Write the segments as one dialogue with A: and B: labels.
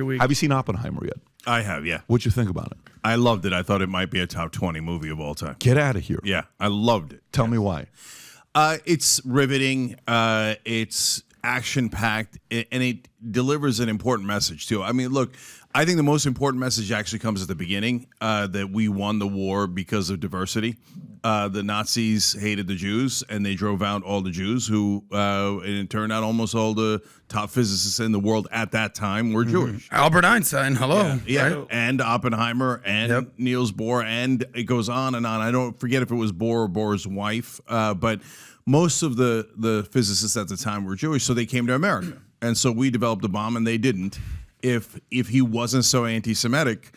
A: week.
B: Have you seen Oppenheimer yet?
C: I have, yeah.
B: What'd you think about it?
C: I loved it. I thought it might be a top 20 movie of all time.
B: Get out of here.
C: Yeah, I loved it.
B: Tell me why.
C: It's riveting. It's action-packed, and it delivers an important message, too. I mean, look, I think the most important message actually comes at the beginning, that we won the war because of diversity. The Nazis hated the Jews, and they drove out all the Jews who, and it turned out almost all the top physicists in the world at that time were Jewish.
A: Albert Einstein, hello.
C: Yeah,
A: Right?
C: and Oppenheimer and Niels Bohr, and it goes on and on. I don't forget if it was Bohr or Bohr's wife, but most of the physicists at the time were Jewish, so they came to America. And so we developed a bomb, and they didn't. If he wasn't so anti-Semitic,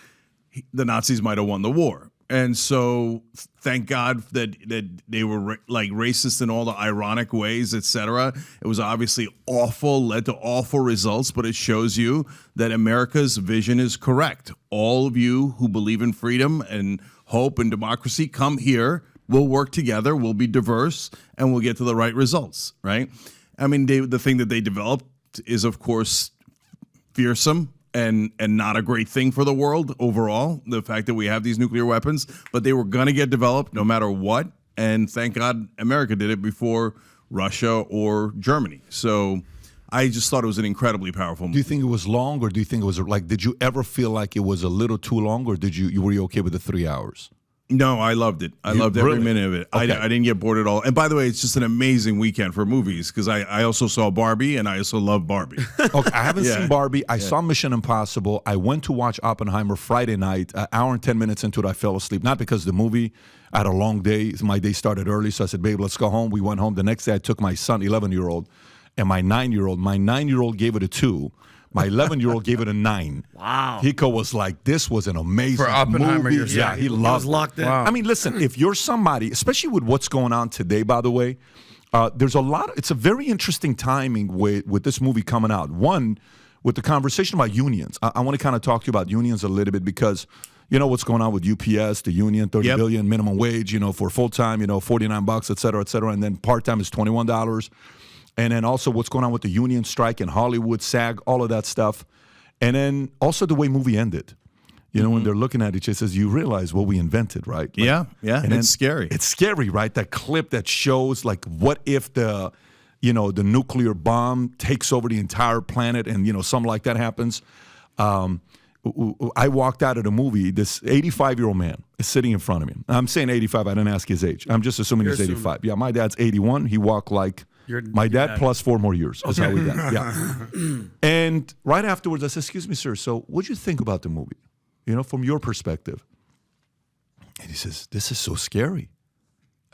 C: the Nazis might have won the war. And so thank God that they were like racist in all the ironic ways, etc. It was obviously awful, led to awful results, but it shows you that America's vision is correct. All of you who believe in freedom and hope and democracy, come here. We'll work together. We'll be diverse, and we'll get to the right results, right? I mean, the thing that they developed is, of course, fearsome and not a great thing for the world overall, the fact that we have these nuclear weapons, but they were going to get developed no matter what, and thank God America did it before Russia or Germany. So I just thought it was an incredibly powerful movie.
B: Do you think it was long, or do you think it was like, did you ever feel like it was a little too long, or were you okay with the 3 hours?
C: No, I loved it. I loved every
B: really?
C: minute of it.
B: Okay.
C: I didn't get bored at all. And by the way, it's just an amazing weekend for movies, because I also saw Barbie, and I also love Barbie.
B: Okay, I haven't seen Barbie. I saw Mission Impossible. I went to watch Oppenheimer Friday night. An hour and 10 minutes into it, I fell asleep. Not because of the movie. I had a long day. My day started early, so I said, babe, let's go home. We went home. The next day, I took my son, 11-year-old, and my 9-year-old. My 9-year-old gave it a 2. My 11-year-old gave it a 9.
A: Wow.
B: Hiko was like, this was an amazing
A: For Oppenheimer,
B: movie.
A: yeah,
B: He loved it.
A: locked in.
B: Wow. I mean, listen, if you're somebody, especially with what's going on today, by the way, there's a lot. It's a very interesting timing with this movie coming out. One, with the conversation about unions. I want to kind of talk to you about unions a little bit, because you know what's going on with UPS, the union, $30 billion minimum wage, for full-time, $49, et cetera, and then part-time is $21. And then also what's going on with the union strike in Hollywood, SAG, all of that stuff. And then also the way movie ended. When they're looking at each other, it says, you realize what we invented, right? Like,
C: yeah. And it's scary.
B: It's scary, right? That clip that shows, like, what if the nuclear bomb takes over the entire planet and, something like that happens. I walked out of the movie. This 85-year-old man is sitting in front of me. I'm saying 85. I didn't ask his age. I'm just assuming he's 85. Yeah, my dad's 81. He walked like my dad plus 4 more years. Is how we got. Yeah. And right afterwards, I said, excuse me, sir, so what'd you think about the movie? From your perspective. And he says, this is so scary.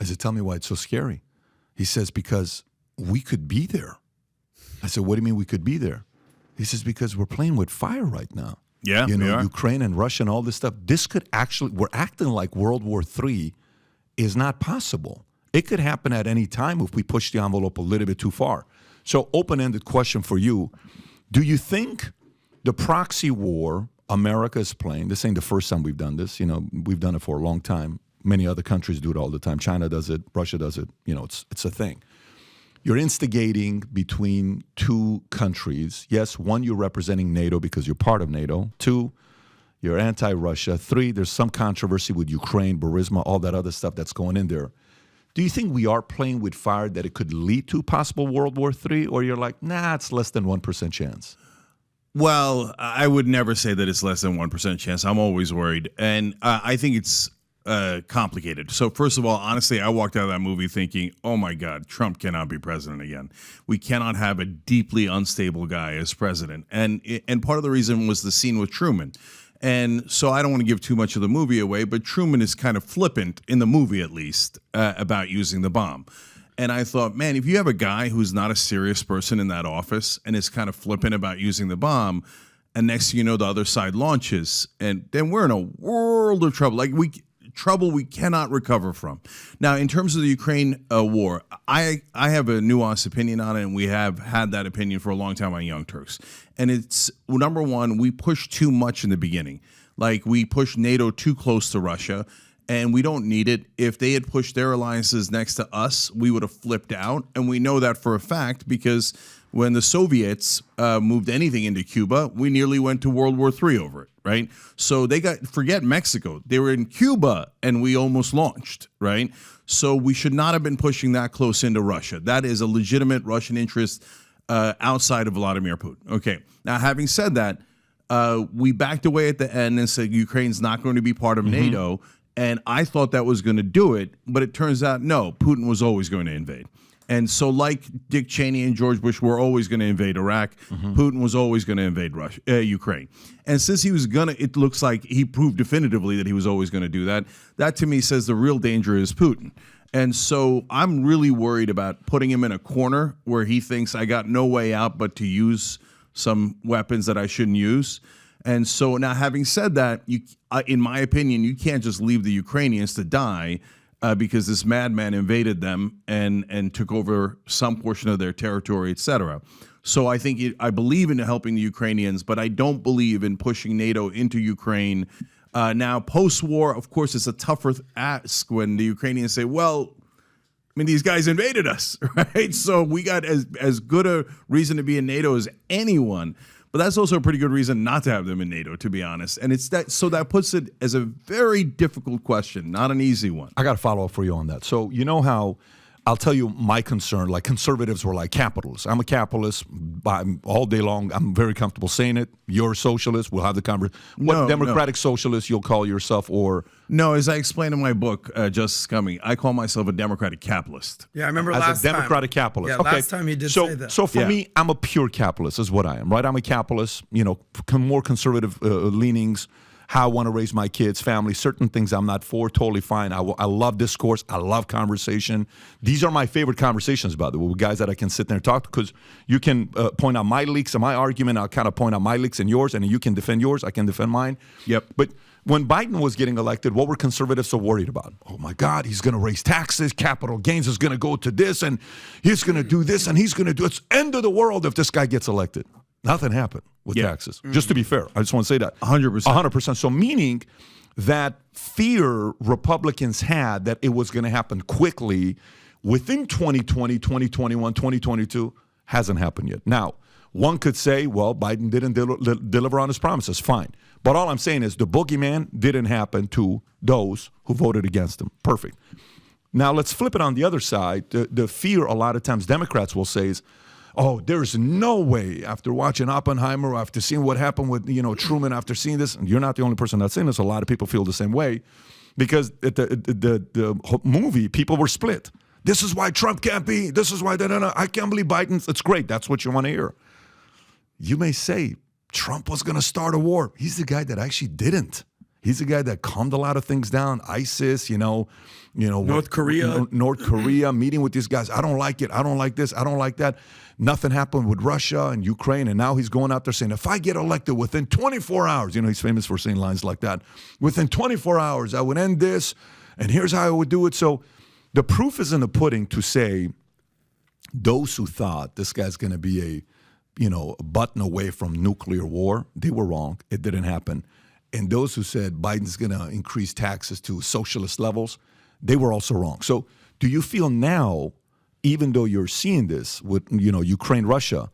B: I said, tell me why it's so scary. He says, because we could be there. I said, what do you mean we could be there? He says, because we're playing with fire right now.
C: Yeah, we are.
B: Ukraine and Russia and all this stuff. This could actually, we're acting like World War III is not possible. It could happen at any time if we push the envelope a little bit too far. So open-ended question for you. Do you think the proxy war America is playing, this ain't the first time we've done this. We've done it for a long time. Many other countries do it all the time. China does it. Russia does it. It's a thing. You're instigating between two countries. Yes, one, you're representing NATO because you're part of NATO. 2, you're anti-Russia. 3, there's some controversy with Ukraine, Burisma, all that other stuff that's going in there. Do you think we are playing with fire that it could lead to possible World War III? Or you're like, nah, it's less than 1% chance?
C: Well, I would never say that it's less than 1% chance. I'm always worried. And I think it's complicated. So first of all, honestly, I walked out of that movie thinking, oh my God, Trump cannot be president again. We cannot have a deeply unstable guy as president. And part of the reason was the scene with Truman. And so I don't want to give too much of the movie away, but Truman is kind of flippant, in the movie at least, about using the bomb. And I thought, man, if you have a guy who's not a serious person in that office and is kind of flippant about using the bomb, and next thing you know, the other side launches, and then we're in a world of trouble. Like trouble we cannot recover from. Now, in terms of the Ukraine war, I have a nuanced opinion on it, and we have had that opinion for a long time on Young Turks. And it's, number one, we pushed too much in the beginning. Like, we pushed NATO too close to Russia, and we don't need it. If they had pushed their alliances next to us, we would have flipped out, and we know that for a fact because When the Soviets moved anything into Cuba, we nearly went to World War III over it, right? So forget Mexico. They were in Cuba and we almost launched, right? So we should not have been pushing that close into Russia. That is a legitimate Russian interest outside of Vladimir Putin. Okay, now having said that, we backed away at the end and said Ukraine's not going to be part of NATO, and I thought that was going to do it, but it turns out no, Putin was always going to invade. And so like Dick Cheney and George Bush were always going to invade Iraq, Putin was always going to invade Ukraine. And since he was going to, it looks like he proved definitively that he was always going to do that. That to me says the real danger is Putin. And so I'm really worried about putting him in a corner where he thinks I got no way out but to use some weapons that I shouldn't use. And so now having said that, in my opinion, you can't just leave the Ukrainians to die because this madman invaded them and took over some portion of their territory, etc. So I believe in helping the Ukrainians, but I don't believe in pushing NATO into Ukraine. Now, post-war, of course, it's a tougher ask when the Ukrainians say, well, I mean, these guys invaded us, right? So we got as good a reason to be in NATO as anyone. But that's also a pretty good reason not to have them in NATO, to be honest. And that puts it as a very difficult question, not an easy one.
B: I got to follow up for you on that. So you know how I'll tell you my concern, like conservatives were like capitalists. I'm a capitalist all day long. I'm very comfortable saying it. You're a socialist. We'll have the conversation. What democratic socialist you'll call yourself or?
C: No, as I explained in my book, Justice Coming, I call myself a democratic capitalist.
A: Yeah, I remember
B: as a democratic capitalist.
A: Yeah, last time you did say that.
B: So for me, I'm a pure capitalist is what I am, right? I'm a capitalist, more conservative leanings, how I want to raise my kids, family, certain things I'm not for, totally fine. I love discourse. I love conversation. These are my favorite conversations, by the way, with guys that I can sit there and talk to, because you can point out my leaks and my argument. I'll kind of point out my leaks and yours, and you can defend yours. I can defend mine.
C: Yep.
B: But when Biden was getting elected, what were conservatives so worried about? Oh, my God, he's going to raise taxes. Capital gains is going to go to this, and he's going to do this, and he's going to do it's end of the world if this guy gets elected. Nothing happened with taxes. Just to be fair, I just want to say that.
C: 100%.
B: 100%. So meaning that fear Republicans had that it was going to happen quickly within 2020, 2021, 2022 hasn't happened yet. Now, one could say, well, Biden didn't deliver on his promises. Fine. But all I'm saying is the boogeyman didn't happen to those who voted against him. Perfect. Now, let's flip it on the other side. The fear a lot of times Democrats will say is, oh, there's no way after watching Oppenheimer, after seeing what happened with Truman, after seeing this, and you're not the only person that's saying this. A lot of people feel the same way because the movie, people were split. This is why Trump can't be. This is why I can't believe Biden. It's great. That's what you want to hear. You may say Trump was going to start a war. He's the guy that actually didn't. He's the guy that calmed a lot of things down. ISIS,
A: North Korea.
B: North Korea, meeting with these guys. I don't like it. I don't like this. I don't like that. Nothing happened with Russia and Ukraine. And now he's going out there saying, if I get elected within 24 hours, he's famous for saying lines like that. Within 24 hours, I would end this. And here's how I would do it. So the proof is in the pudding to say those who thought this guy's going to be a button away from nuclear war, they were wrong. It didn't happen. And those who said Biden's going to increase taxes to socialist levels, they were also wrong. So do you feel now, even though you're seeing this with, Ukraine, Russia,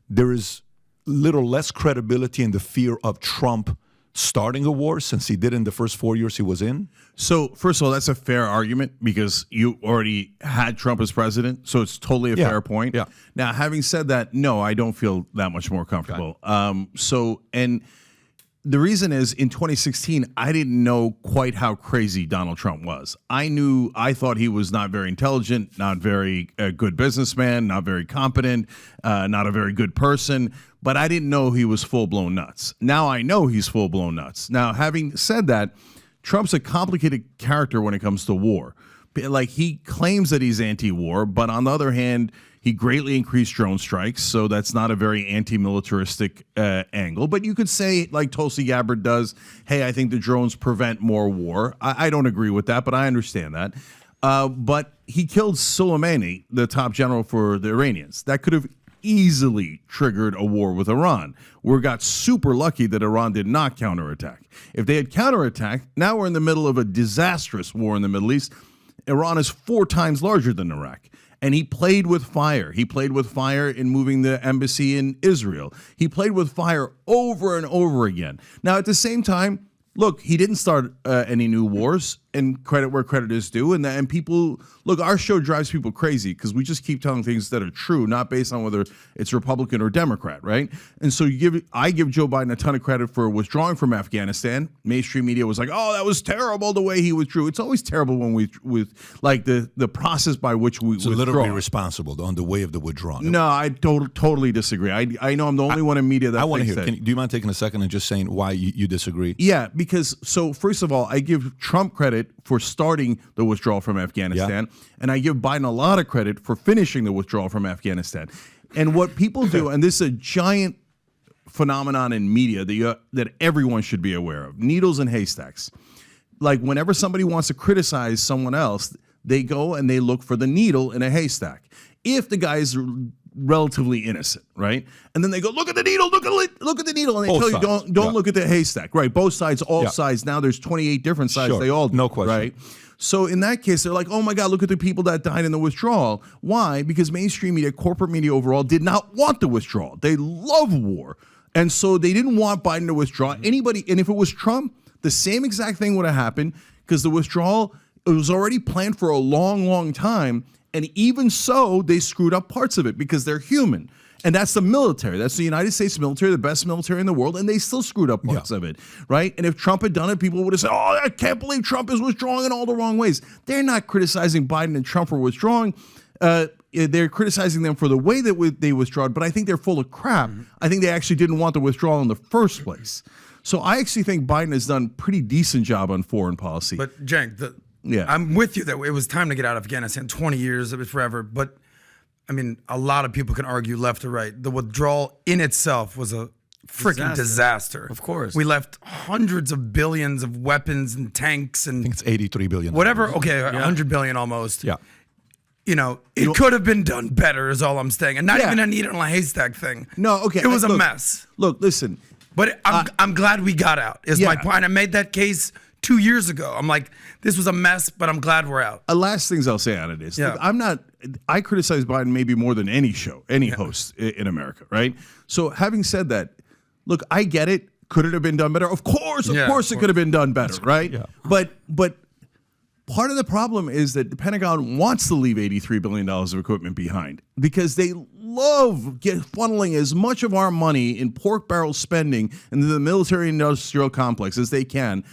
B: there is little less credibility in the fear of Trump starting a war since he did in the first 4 years he was in?
C: So, first of all, that's a fair argument because you already had Trump as president, so it's totally a fair point.
B: Yeah.
C: Now, having said that, no, I don't feel that much more comfortable. And the reason is in 2016, I didn't know quite how crazy Donald Trump was. I thought he was not very intelligent, not very good businessman, not very competent, not a very good person, but I didn't know he was full-blown nuts. Now I know he's full-blown nuts. Now, having said that, Trump's a complicated character when it comes to war. Like, he claims that he's anti-war, but on the other hand, he greatly increased drone strikes, so that's not a very anti-militaristic angle. But you could say, like Tulsi Gabbard does, hey, I think the drones prevent more war. I don't agree with that, but I understand that. But he killed Soleimani, the top general for the Iranians. That could have easily triggered a war with Iran. We got super lucky that Iran did not counterattack. If they had counterattacked, now we're in the middle of a disastrous war in the Middle East. Iran is 4 times larger than Iraq. And he played with fire. He played with fire in moving the embassy in Israel. He played with fire over and over again. Now, at the same time, look, he didn't start any new wars, and credit where credit is due. And people, look, our show drives people crazy because we just keep telling things that are true, not based on whether it's Republican or Democrat, right? And so I give Joe Biden a ton of credit for withdrawing from Afghanistan. Mainstream media was like, oh, that was terrible the way he withdrew. It's always terrible when like the process by which we withdraw.
B: literally responsible on the way of the withdrawal.
C: No, I totally disagree. I know I'm the only one in media that
B: I want to
C: thinks
B: hear.
C: that.
B: Do you mind taking a second and just saying why you disagree?
C: Yeah, because so first of all, I give Trump credit for starting the withdrawal from Afghanistan, and I give Biden a lot of credit for finishing the withdrawal from Afghanistan. And what people do, and this is a giant phenomenon in media that everyone should be aware of, needles and haystacks. Like whenever somebody wants to criticize someone else, they go and they look for the needle in a haystack. If the guy is relatively innocent, right? And then they go, look at the needle, look at the needle, and they tell you don't look at the haystack, right? Both sides, all sides. Now there's 28 different sides. They all do,
B: no question,
C: right? So in that case, they're like, oh my God, look at the people that died in the withdrawal. Why? Because mainstream media, corporate media overall, did not want the withdrawal. They love war, and so they didn't want Biden to withdraw. Anybody, and if it was Trump, the same exact thing would have happened because the withdrawal, it was already planned for a long, long time. And even so, they screwed up parts of it because they're human. And that's the military. That's the United States military, the best military in the world, and they still screwed up parts of it, right? And if Trump had done it, people would have said, oh, I can't believe Trump is withdrawing in all the wrong ways. They're not criticizing Biden and Trump for withdrawing. They're criticizing them for the way that they withdrew, but I think they're full of crap. I think they actually didn't want the withdrawal in the first place. So I actually think Biden has done a pretty decent job on foreign policy.
A: But Cenk, I'm with you that it was time to get out of Afghanistan. 20 years, it was forever. But I mean, a lot of people can argue left or right. The withdrawal in itself was a freaking disaster.
D: Of course.
A: We left hundreds of billions of weapons and tanks and
B: I think it's $83 billion.
A: whatever. Okay, 100 billion almost.
B: Yeah.
A: You know, it could have been done better is all I'm saying. And not even a needle in a haystack thing.
C: No, okay.
A: It was a mess.
C: Look, listen.
A: But I'm glad we got out, is my point. I made that case 2 years ago. I'm like, this was a mess, but I'm glad we're out.
C: Last things I'll say out of this. Look, I criticize Biden maybe more than any host in America, right? So having said that, look, I get it. Could it have been done better? Of course it could have been done better, right? Yeah. But part of the problem is that the Pentagon wants to leave $83 billion of equipment behind because they love funneling as much of our money in pork barrel spending into the military-industrial complex as they can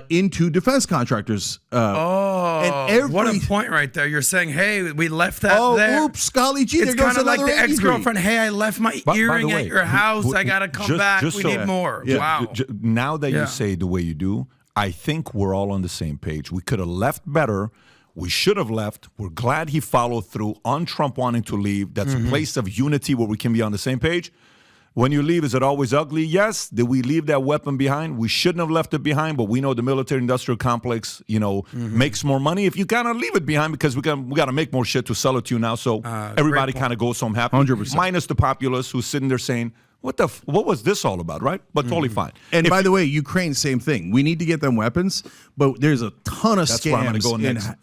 C: into defense contractors.
A: What a point right there. You're saying, hey, we left that there.
C: Oops, golly gee,
A: it's kind of like the ex-girlfriend, hey, I left my earring at your house. I got to come back. We need more.
B: Yeah.
A: Wow.
B: Now that you say the way you do, I think we're all on the same page. We could have left better. We should have left. We're glad he followed through on Trump wanting to leave. That's a place of unity where we can be on the same page. When you leave, is it always ugly? Yes. Did we leave that weapon behind? We shouldn't have left it behind, but we know the military-industrial complex, makes more money if you kind of leave it behind because we got to make more shit to sell it to you now. So everybody kind of goes home happy.
C: 100%.
B: Minus the populace who's sitting there saying, what was this all about, right? But totally fine.
C: And by the way, Ukraine, same thing. We need to get them weapons, but there's a ton of scams